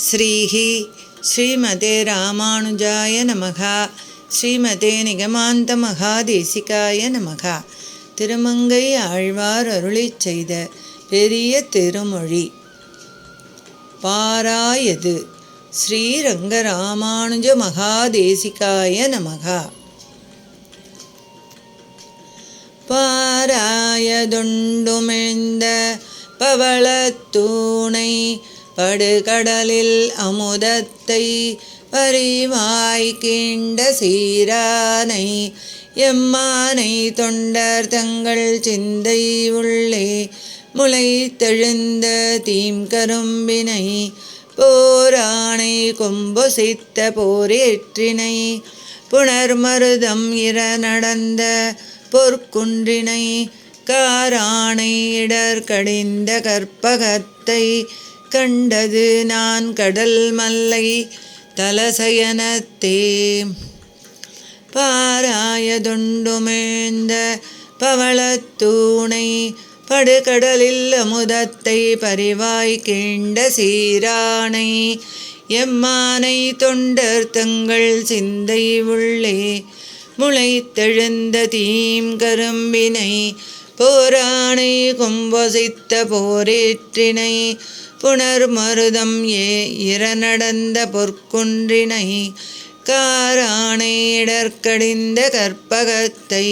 ஸ்ரீஹி ஸ்ரீமதே ராமானுஜாய நமக. ஸ்ரீமதே நிகமாந்த மகாதேசிகாய நமக. திருமங்கை ஆழ்வார் அருளிச் செய்த பெரிய திருமொழி. பாராயது. ஸ்ரீரங்க ராமானுஜ மகாதேசிகாய நமக. பாராயதுண்டுமிழ்ந்த பவளத்தூணை படுகடலில் அமுதத்தை பரிவாய் கீண்ட சீரானை எம்மானை தொண்டர் தங்கள் சிந்தை உள்ளே முளைத்தெழுந்த தீம்கரும்பினை போரானை கொம்பொசித்த போரேற்றினை புனர்மருதம் இர நடந்த பொற்குன்றினை காரானை இடர் கடிந்த கற்பகத்தை கண்டது நான் கடல் மல்லை தலசயனத்தே. பாராயதுண்டுமிழ்ந்த பவளத்தூணை படுகடலில் அமுதத்தை பரிவாய் கீண்ட சீரானை எம்மானை தொண்டர் தங்கள் சிந்தை உள்ளே முளைத்தெழுந்த தீம்கரும்பினை போரானை கொம்பொசித்த போரேற்றினை புனர்மருதம் இர நடந்த பொற்குன்றினை காரானை இடர்கடிந்த கற்பகத்தை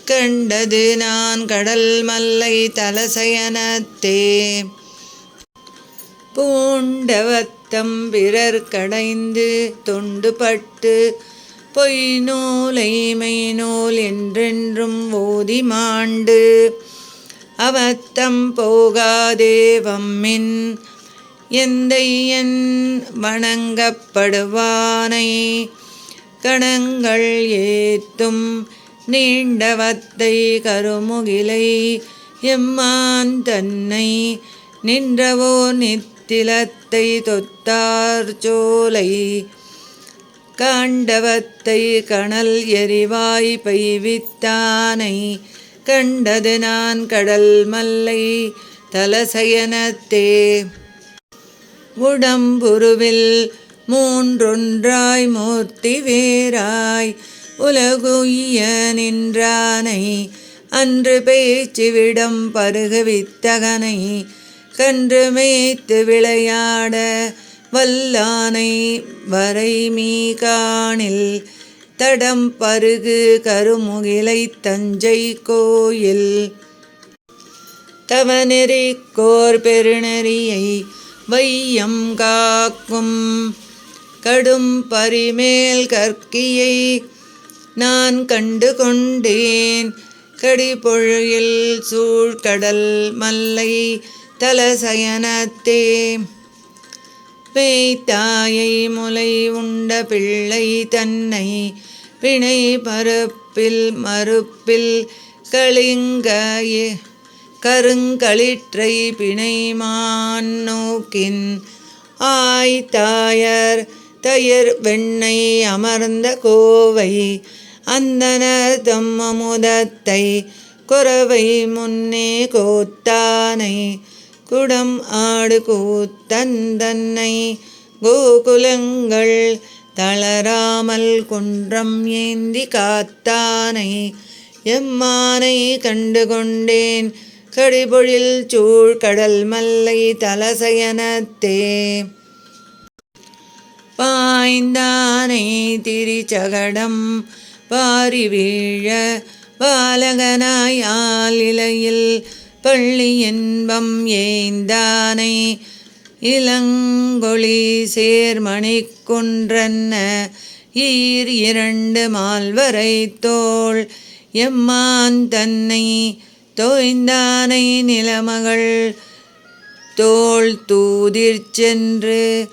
கண்டது நான் கடல் மல்லை தலசயனத்தே. பூண்டவத்தம் பிறர் கடைந்து தொண்டுபட்டு பொய் நூலை மெய்நூல் என்றென்றும் ஓதி மாண்டு அவத்தம் போகாதேவம்மின் எந்தையன் வணங்கப்படுவானை கணங்கள் ஏத்தும் நீண்டவத்தை கருமுகிலை எம்மான் தன்னை நின்றவோர் நித்திலத்தை தொத்தார் சோலை காண்டவத்தை கணல் எரிவாய் பெய்வித்தானை கண்டது நான் கடல் மல்லை தலசயனத்தே. உடம்புருவில் மூன்றொன்றாய் மூர்த்தி வேராய் உலகுய்ய நின்றானை அன்று பேச்சுவிடம் பருகுவித்தகனை கன்று மேய்த்து விளையாட வல்லானை வரை மீகாணில் தடம் பருகு கருமுகிலை தஞ்சை கோயில் தவநெறிக்கோர் பெருநெறியை வையம் காக்கும் கடும் பரிமேல் கற்கியை நான் கண்டு கொண்டேன் கடிபொழில் சூழ்கடல் மல்லை தலசயனத்தே. பேய்த்தாயை முலை உண்ட பிள்ளை தன்னை பிணை பருப்பில் மறுப்பில் கலிங்காய கருங்களிற்றை பிணைமான் நோக்கின் ஆய்த்தாயர் தயிர் வெண்ணை அமர்ந்த கோவை அந்தனர் தம் அமுதத்தை குறவை முன்னே கோத்தானை குடம் ஆடு கூத்தன் தன்னை கோகுலங்கள் தளராமல் குன்றம் ஏந்தி காத்தானை எம்மானை கண்டு கொண்டேன் கடிபொழில் சூழ்கடல் மல்லை தலசயனத்தே. பாய்ந்தானை திரிச்சகடம் பாரி வீழ பாலகனாய் ஆலிலையில் பள்ளி இன்பம் ஏய்ந்தானை இளங்கொளி சேர்மணி குன்றன்ன ஈர் இரண்டு மால்வரை தோள் எம்மான் தன்னை தோய்ந்தானை நிலமகள் தோள் தூதிற் சென்று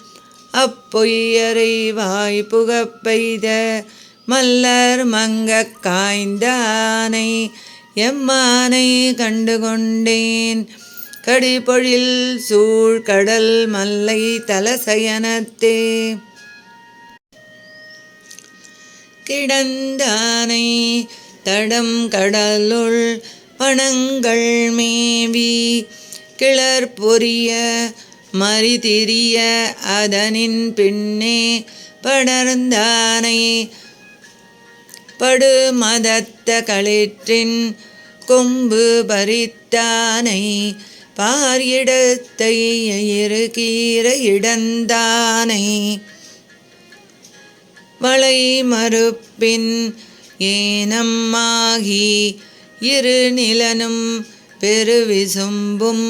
அப்பொய்யரை வாய்ப்புகப் பெய்த மல்லர் மங்கக் காய்ந்தானை எம்மானை கண்டு கொண்டேன் கடிபொழில் சூழ்கடல் மல்லை தலசயனத்தே. கிடந்தானை தடம் கடலுள் பணங்கள் மேவி கிளர் பொரிய மறிதிரிய அதனின் பின்னே படர்ந்தானை படுமதத்த களிற்றின் கொம்பு பறித்தானை பார் இடத்தை இருகீர இடந்தானை வளை மறுப்பின் ஏனம்மாகி இரு நிலனும் பெருவிசும்பும்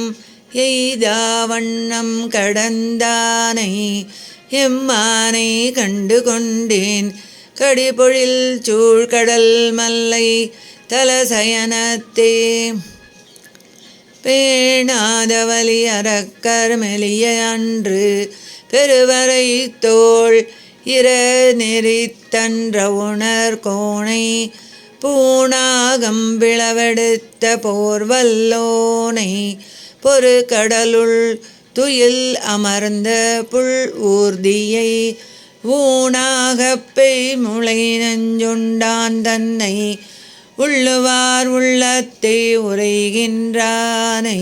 எய்தாவண்ணம் கடந்தானை எம்மானை கண்டு கொண்டேன் கடிபொழில் சூழ்கடல் மல்லை தலசயனத்தே பேணாதவலி அரக்கர் மெலிய அன்று பெருவரை தோள் இர நெறித்தன்ற உணர் கோணை பூணாகம் விளவெடுத்த போர்வல்லோனை பொறு கடலுள் துயில் அமர்ந்த புல் ஊர்தியை ஊனாகப் பெய் முளை நஞ்சுண்டான் தன்னை உள்ளுவார் உள்ளத்தை உரைகின்றானை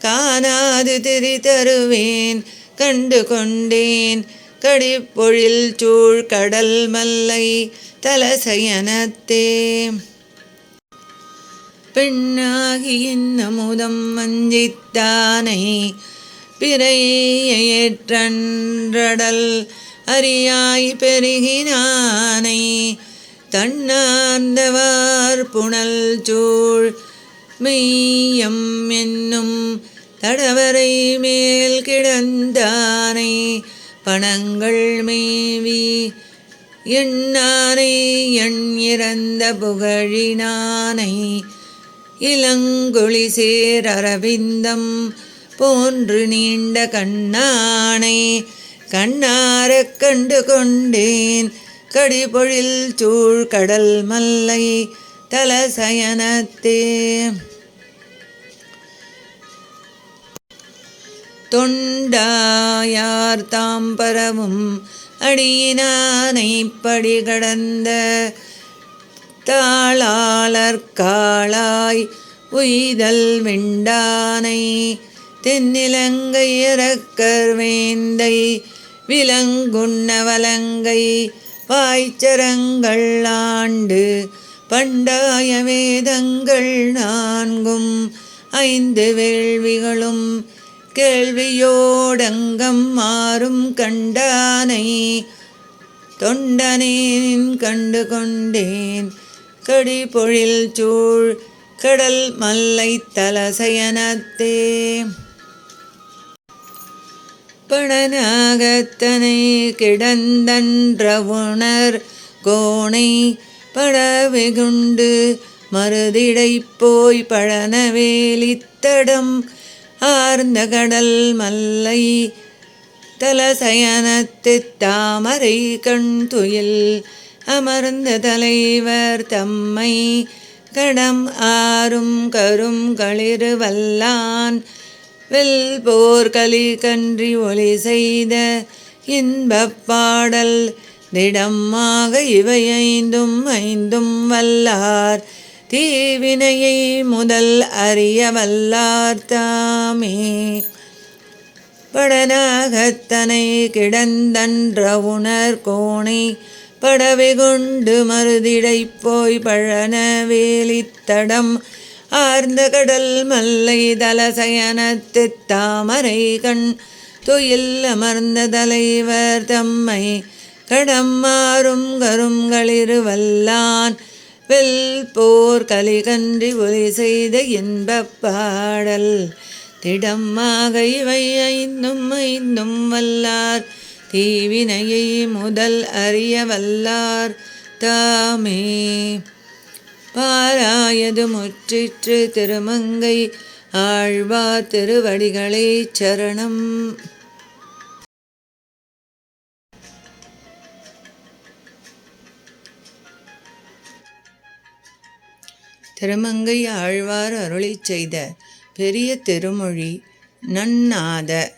காணாது திரி தருவேன் கண்டு கொண்டேன் கடிப்பொழில் சூழ் கடல் மல்லை தலசயனத்தே பெண்ணாகி இன்னமுதம் வஞ்சித்தானை பிறையேற்றன்றடல் அறியாய் பெருகினானை தன்னார்ந்தவார் புனல் சூழ் மெய்யம் என்னும் தடவரை மேல் கிடந்தானை பணங்கள் மேவி எண்ணானை எண் இறந்த புகழினானை இளங்கொழி சேர் அரவிந்தம் போன்று நீண்ட கண்ணானை கண்ணாரக் கண்டு கொண்டேன் கடிபொழில் சூழ் கடல் மல்லை தலசயனத்தே தொண்டாயார் தாம் பரவும் அடியினானை படி கடந்த தாளாளர்காளாய் உய்தல் விண்டானை தென்னிலங்கை இறக்கர் வேந்தை விலங்குண்ண வலங்கை வாய்ச்சரங்கள் ஆண்டு பண்டாய வேதங்கள் நான்கும் ஐந்து வேள்விகளும் கேள்வியோடங்கம் மாறும் கண்டானை தொண்டனேன் கண்டு கொண்டேன் கடிபொழில் சூழ் கடல் மல்லை தலசயனத்தே படனாகத்தனை கிடந்தன்ற உணர் கோணை படவெகுண்டு மருதிடை போய் பழனவேலித்தடம் ஆர்ந்த கடல் மல்லை தலசயனத்து தாமரை கண் துயில் அமர்ந்த தலைவர் தம்மை கடம் ஆறும் கரும் களிறு வல்லான் வெல்போர் கலி கன்றி ஒளி செய்த இன்பப் பாடல் திடமாக இவை ஐந்தும் ஐந்தும் வல்லார் தீவினையை முதல் அறிய வல்லார் தாமே படனாகத்தனை கிடந்தன்ற உணர் கோணை படவெகுண்டு மருதிடை போய் பழனவேலித்தடம் ஆர்ந்த கடல் மல்லை தலசயனத்து தாமரை கண் துயில் அமர்ந்த தலைவர் தம்மை கடம் மாறும் கருங்களிரு வல்லான் வெல் போர் கலிகன்றி ஒலி செய்த இன்பப் பாடல் திடமாக இவை ஐந்தும் ஐந்தும் வல்லார் தீவினையை முதல் அறிய வல்லார் தாமே பாராயது முற்றிற்று திருமங்கை ஆழ்வார் திருவடிகளே சரணம். திருமங்கை ஆழ்வார் அருளிச் செய்த பெரிய திருமொழி நன்னாத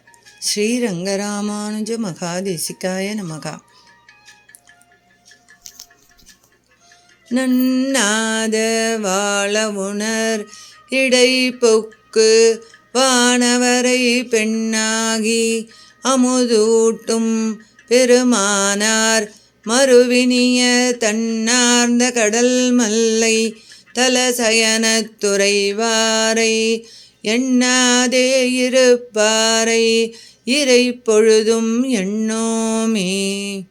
ஸ்ரீரங்கராமானுஜ மகாதேசிகாய நமகா. நன்னாத வாழ உணர் இடை பொக்கு வானவரை பெண்ணாகி அமுதூட்டும் பெருமானார் மறுவினிய தன்னார்ந்த கடல் மல்லை தலசயனத் துறைவாரை எண்ணாதே இருப்பாரை இறை பொழுதும் எண்ணோமே.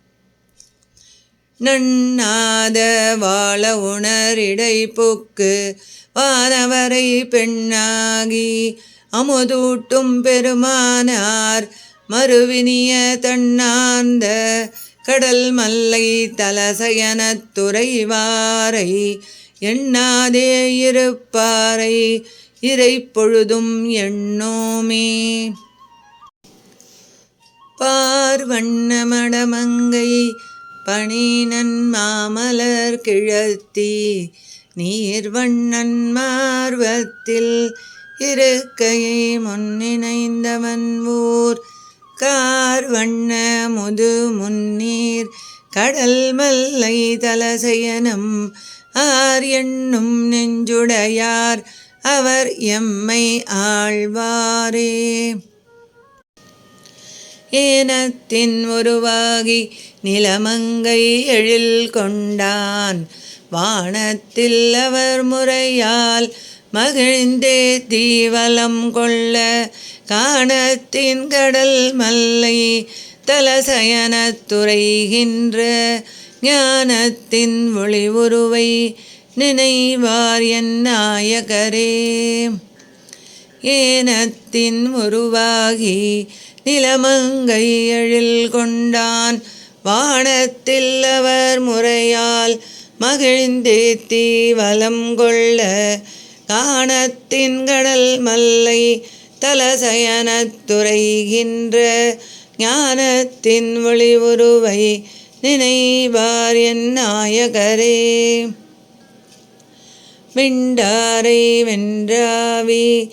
நண்ணாத வாழ உணரிடை புக்கு வானவரை பெண்ணாகி அமுதூட்டும் பெருமானார் மறுவினிய தன்னார்ந்த கடல் மல்லை தலசயனத் துறைவாரை எண்ணாதே இருப்பாரை இறை பொழுதும் எண்ணோமே. பார்வண்ண மடமங்கை பணிநன் மாமலர் கிழத்தி நீர்வண்ணன் மார்வத்தில் இருக்கையை முன்னிணைந்தவன் ஊர் கார்வண்ண முது முன்னீர் கடல் மல்லை தலசயனம் ஆர் எண்ணும் நெஞ்சுடையார் அவர் எம்மை ஆழ்வாரே. ஏனத்தின் உருவாகி நிலமங்கை எழில் கொண்டான் வானத்தில் அவர் முறையால் மகிழ்ந்தே தீவலம் கொள்ள காணத்தின் கடல் மல்லை தலசயனத் துறைகின்ற ஞானத்தின் ஒளி உருவை நினைவார் என் நாயகரே. ஏனத்தின் உருவாகி நிலமங்கை எழில் கொண்டான் வானத்தில் அவர் முறையால் மகிழ்ந்தேத்தி வலம் கொள்ள காணத்தின் கடல் மல்லை தலசயனத் துறைகின்ற ஞானத்தின் ஒளி உருவை நினைவார் என் நாயகரே. விண்டாரை வென்றாவி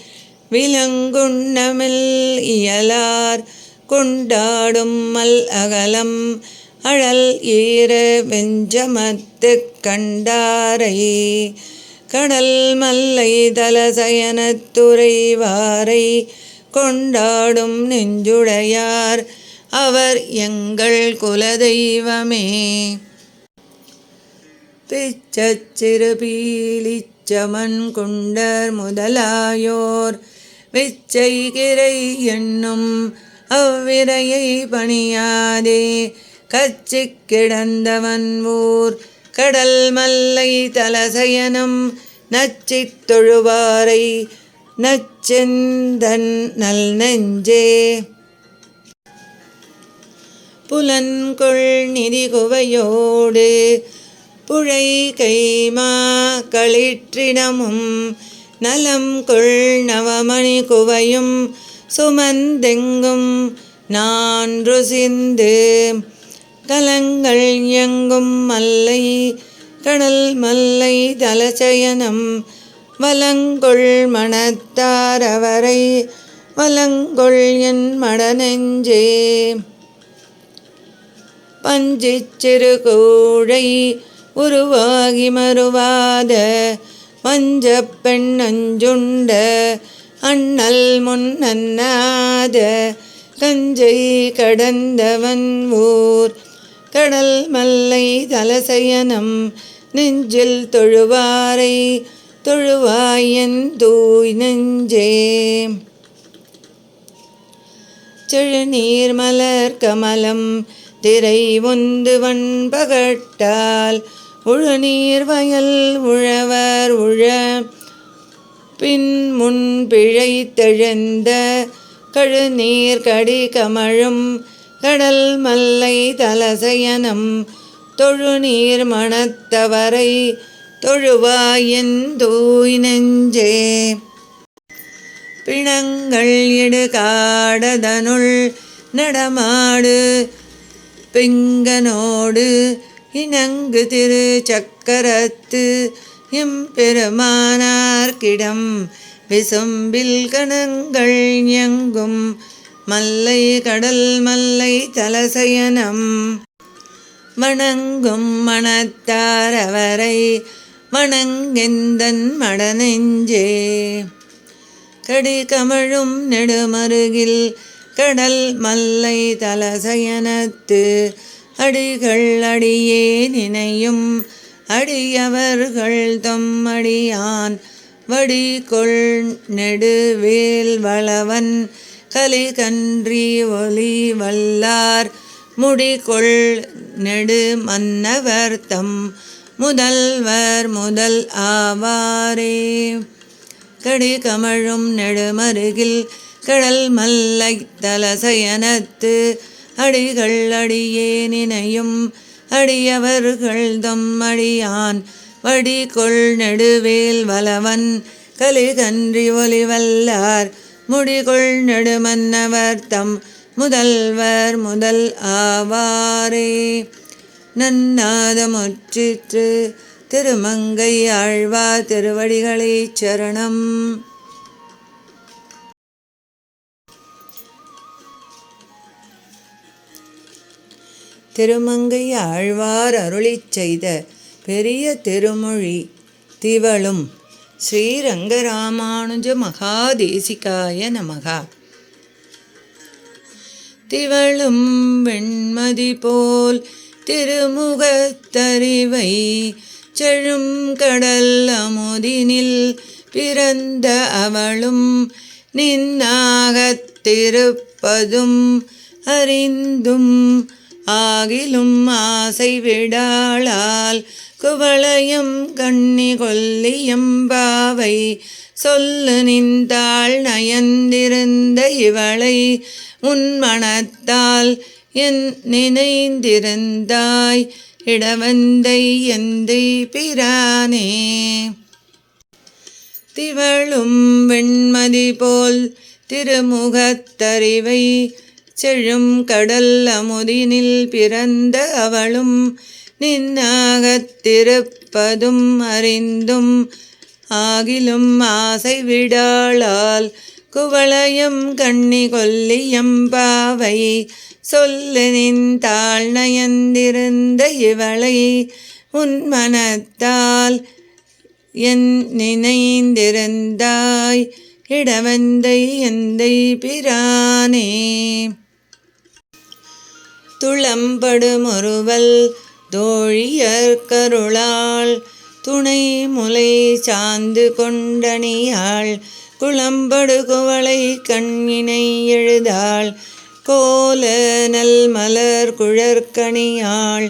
விலங்குண்ணமில் இயலார் கொண்டாடும் மல் அகலம் அழல் ஈர வெஞ்சமத்து கண்டாரை கடல் மல்லை தலசயனத் துறைவாரை கொண்டாடும் நெஞ்சுடையார் அவர் எங்கள் குலதெய்வமே. பிச்சச்சிறு பீலிச்சமன் குண்டர் முதலாயோர் விச்சைகிரை என்னும் அவ்விரையை பணியாதே கச்சி கிடந்தவன் ஊர் கடல் மல்லை தலசயனம் நச்சித் தொழுவாரை நச்செந்தன் நல் நெஞ்சே. புலன்கொள் நிதி குவையோடு புழை கைமா களிற்றிடமும் நலம் கொள் நவமணி குவையும் சுமந்தெங்கும் நான்று சிந்து கலங்கள் எங்கும் மல்லை கடல் மல்லை தலசயனம் வலங்கொள் மனத்தார் அவரை வலங்கொள் என் மடநெஞ்சே. பஞ்சிச்சிறு கூழை உருவாகி மறுவாத வஞ்சப் பெண் அஞ்சுண்ட அண்ணல் முன்னன்னாத கஞ்சை கடந்தவன் ஊர் கடல் மல்லை தலசயனம் நெஞ்சில் தொழுவாரை தொழுவாயன் தூய் நெஞ்சே. செழுநீர் மலர் கமலம் திரை ஒந்து வன்பகட்டால் உழுநீர் வயல் உழவர் உழ பின் முன் பிழைத்தெழுந்த கழுநீர் கடி கமழும் கடல் மல்லை தலசயனம் தொழுநீர் மணத்தவரை தொழுவாயன் தூய் நெஞ்சே. பிணங்கள் இடுகாடதனுள் நடமாடு பிங்கனோடு இணங்கு திரு சக்கரத்து எம்பெருமானார்க்கிடம் விசும்பில் கணங்கள் எங்கும் மல்லை கடல் மல்லை தலசயனம் வணங்கும் மனத்தார் அவரை வணங்கெந்தன் மடநெஞ்சே. கடி கமழும் நெடுமருகில் கடல் மல்லை தலசயனத்து அடிகள் அடியே நினையும் அடியவர்கள் தொம்மடியான் வடிகொள் நெடுவேல் வளவன் கலிகன்றி ஒலி வல்லார் முடிகொள் நெடு மன்னவர் தம் முதல்வர் முதல் ஆவாரே. கடி கமழும் நெடுமருகில் கடல் மல்லை தலசயனத்து அடிகள் அடியே நினையும் அடியவர்கள் தொம்மடியான் வடிகொள் நெடுவேல் வளவன் கலிகன்றி ஒலி வல்லார் முடிகொள் நெடுமன்னவர் தம் முதல்வர் முதல் ஆவாரே. நன்னாதமுற்றிற்று. திருமங்கை ஆழ்வார் திருவடிகளே சரணம். திருமங்கை ஆழ்வார் அருளிச் செய்த பெரிய திருமொழி திவழும் ஸ்ரீரங்கராமானுஜ மகாதேசிகாய நமகா. திவழும் வெண்மதி போல் திருமுகத்தறிவை செழும் கடல் அமுதினில் பிறந்த அவளும் நின்னாகத்திருப்பதும் அறிந்தும் ஆகிலும் ஆசை விடாளால் குவளையம் கண்ணி கொல்லியம்பாவை சொல்லு நின்றாள் நயந்திருந்த இவளை உன் மனத்தால் என் நினைந்திருந்தாய் இடவந்தை எந்தை பிரானே. திவழும் வெண்மதி போல் திருமுகத்தறிவை செழும் கடல் அமுதினில் பிறந்த அவளும் நின்னாகத்திருப்பதும் அறிந்தும் ஆகிலும் ஆசை விடாளால் குவளையம் கண்ணி கொல்லியம்பாவை சொல்லு நின்றாள் நயந்திருந்த இவளை உன் மனத்தால் என் நினைந்திருந்தாய் இடவந்தை எந்தை பிரானே. துளம்படுமொருவல் தோழியர் கருளாள் துணை முலை சாந்து கொண்டணியாள் குளம்படு குவளை கண்ணினை எழுதாள் கோல நல் மலர் குழற்கணியாள்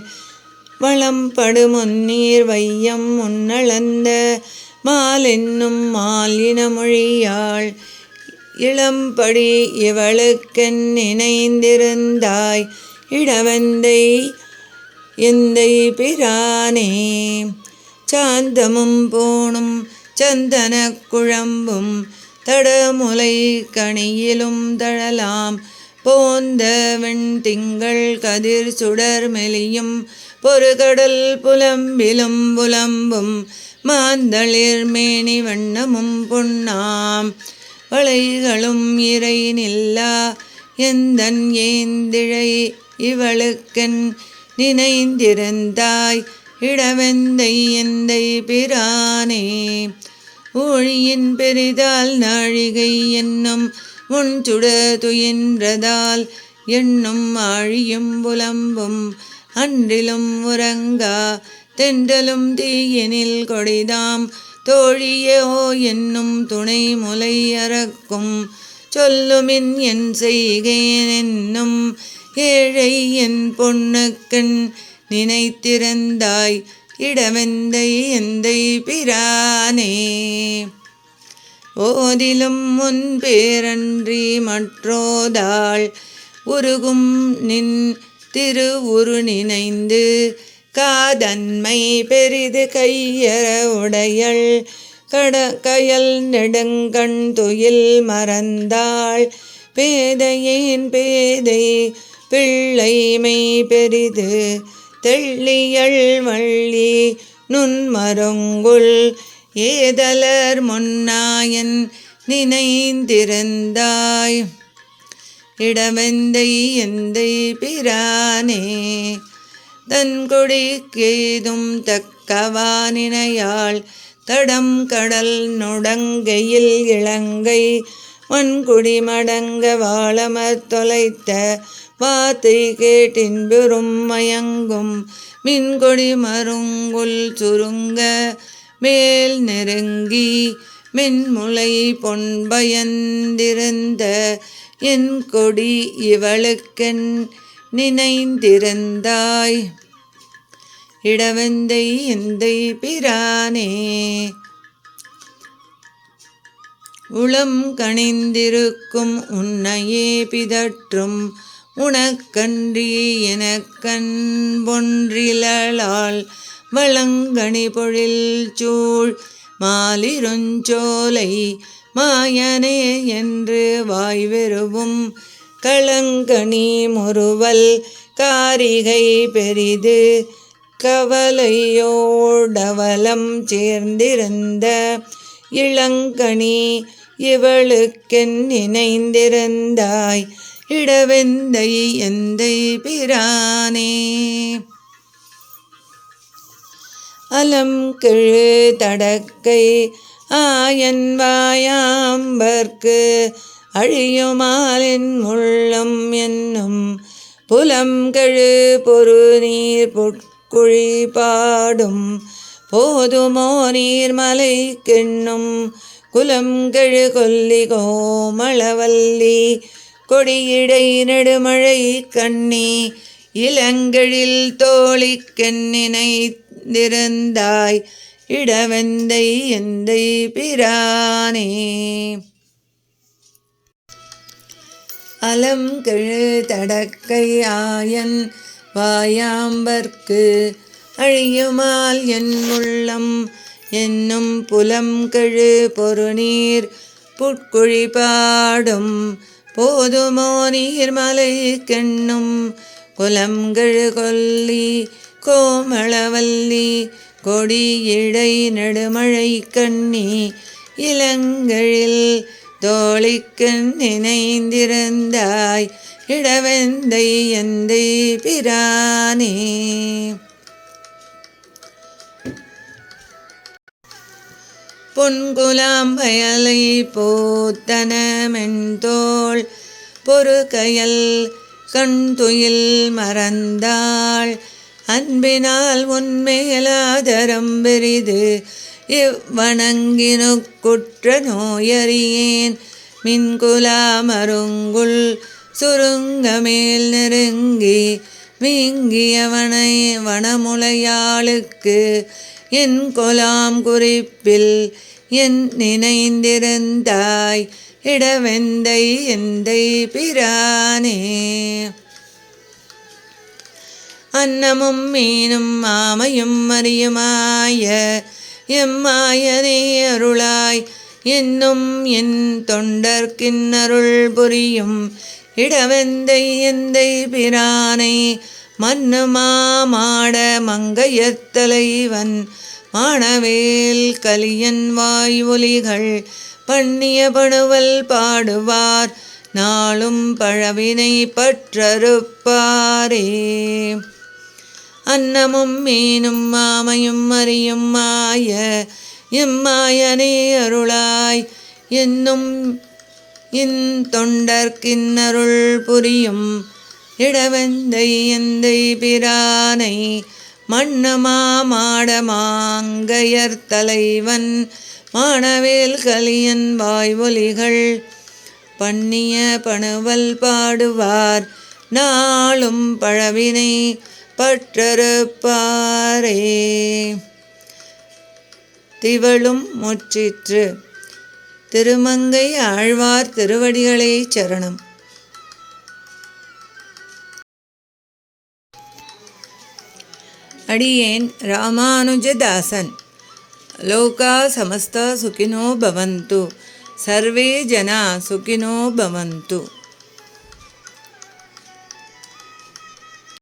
வளம்படு முன்னீர் வையம் முன்னளந்த மாலென்னும் மாலினமொழியாள் இளம்படி இவளுக்கென் நினைந்திருந்தாய் இடவந்தை எந்தை பிரானே. சாந்தமும் போனும் சந்தன குழம்பும் தடமுலை கணியிலும் தழலாம் போந்த வெண் திங்கள் கதிர் சுடர் மெலியும் பொறுகடல் புலம்பிலும் புலம்பும் மாந்தளிர் மேனி வண்ணமும் பொன்னாம் வளைகளும் இறை நில்லா எந்தன் ஏந்திழை இவளுக்கென் நினைந்திருந்தாய் இடவெந்தை எந்தை பிரானே. ஊழியின் பெரிதால் நாழிகை என்னும் முன் சுட துயின்றதால் எண்ணும் ஆழியும் புலம்பும் அன்றிலும் உறங்கா தென்றலும் தீயினில் கொடிதாம் தோழியோ என்னும் துணை முலை அறக்கும் சொல்லுமின் என் செய்கேன் என்னும் ஏழை என் பொண்ணுக்கண் நினைத்திருந்தாய் இடவெந்தை எந்தை பிரானே. ஓதிலும் முன் பேரன்றி மற்றோதாள் உருகும் நின் திரு உரு நினைந்து காதன்மை பெரிது கையற உடையள் கயல் நெடுங்கண் துயில் மறந்தாள் பேதையேன் பேதை பிள்ளைமை பெரிது தெள்ளியள் வள்ளி நுண்மருங்குல் ஏதலர் முன்னாயன் நினைந்திருந்தாய் இடவெந்தை எந்தை பிரானே. தன் கொடிக்கேதும் தக்கவானினையாள் தடம் கடல் நுடங்கையில் இளங்கை வன்குடி மடங்க வாழமர் தொலைத்த வார்த்தை கேட்டின்பெரும் மயங்கும் மின்கொடி மருங்குல் சுருங்க மேல் நெருங்கி மென்முலை பொன்பயந்திருந்த என் கொடி இவளுக்கென் நினைந்திருந்தாய் இடவெந்தை எந்தை பிரானே. உளம் கணிந்திருக்கும் உன்னையே பிதற்றும் உனக்கன்றி எனக்கண் பொன்றிலால் வளங்கனி பொழில் சூழ் மாலிருஞ்சோலை மாயனே என்று வாய்வெருவும் களங்கனி முறுவல் காரிகை பெரிது கவலையோடவலம் சேர்ந்திருந்த இளங்கனி இவளுக்கென் நினைந்திருந்தாய் இடவெந்தை எந்தை பிரானே. அலம் கெழு தடக்கை ஆயன் வாயாம்பர்க்கு அழியுமாலின் உள்ளம் என்னும் புலம் கெழு பொரு நீர் புட்குழி பாடும் போதுமோ நீர்மலை கெண்ணும் குலம் கெழு கொல்லி கோமளவல்லி கொடியிடை நெடுமழை கண்ணி இளங்கெழில் தோழிக்கென் நினைந்திருந்தாய் இடவெந்தை எந்தை பிரானே. அலம் கெழு தடக்கை ஆயன் வாயாம்பர்க்கு அழியுமால் என் உள்ளம் என்னும் புலம் கெழு பொருநீர் புட்குழி பாடும் போதுமோ நீர்மலை கெண்ணும் குலம் கெழு கொல்லி கோமளவல்லி கொடியிடை நெடுமழை கண்ணி இளங்கெழில் தோழிக்கென் நினைந்திருந்தாய் இடவெந்தை எந்தை பிரானே. பொன்குலாம்பயலை போத்தனமென்தோள் பொறுகையல் கண்துயில் மறந்தாள் அன்பினால் உன்மேலாதரம் பெரிது இவ்வணங்கினு குற்ற நோயறியேன் மின்குலா மருங்குள் சுருங்க மேல் நெருங்கி வீங்கியவனை வனமுலையாளுக்கு என் கொலாம் குறிப்பில் என் நினைந்திருந்தாய் இடவெந்தை எந்தை பிரானே. அன்னமும் மீனும் மாமையும் மரியுமாய எம்மாயனே அருளாய் என்னும் என் தொண்டர்க்கின்னருள் புரியும் இடவெந்தை எந்தை பிரானை மன்னுமாட மங்கையத்தலைவன் மானவேல் கலியன் வாய் ஒலிகள் பண்ணிய பணுவல் பாடுவார் நாளும் பழவினை பற்றறுப்பாரே. அன்னமும் மீனும் மாமையும் மரியும் மாய எம்மாயனே அருளாய் என்னும் இன் தொண்டர்க்கின்னருள் புரியும் இடவெந்தை எந்தை பிரானை மன்னமாட மாங்கையர் தலைவன் மானவேல் கலியன் வாய் ஒலிகள் பண்ணிய பணுவல் பாடுவார் நாளும் பழவினை பற்றறுப்பாரே. திவளும் முற்றிற்று. திருமங்கை ஆழ்வார் திருவடிகளே சரணம். அடியேன் ராமானுஜதாசன். லோகா சமஸ்தா சுகினோ பவந்து, சர்வே ஜனா சுகினோ பவந்து.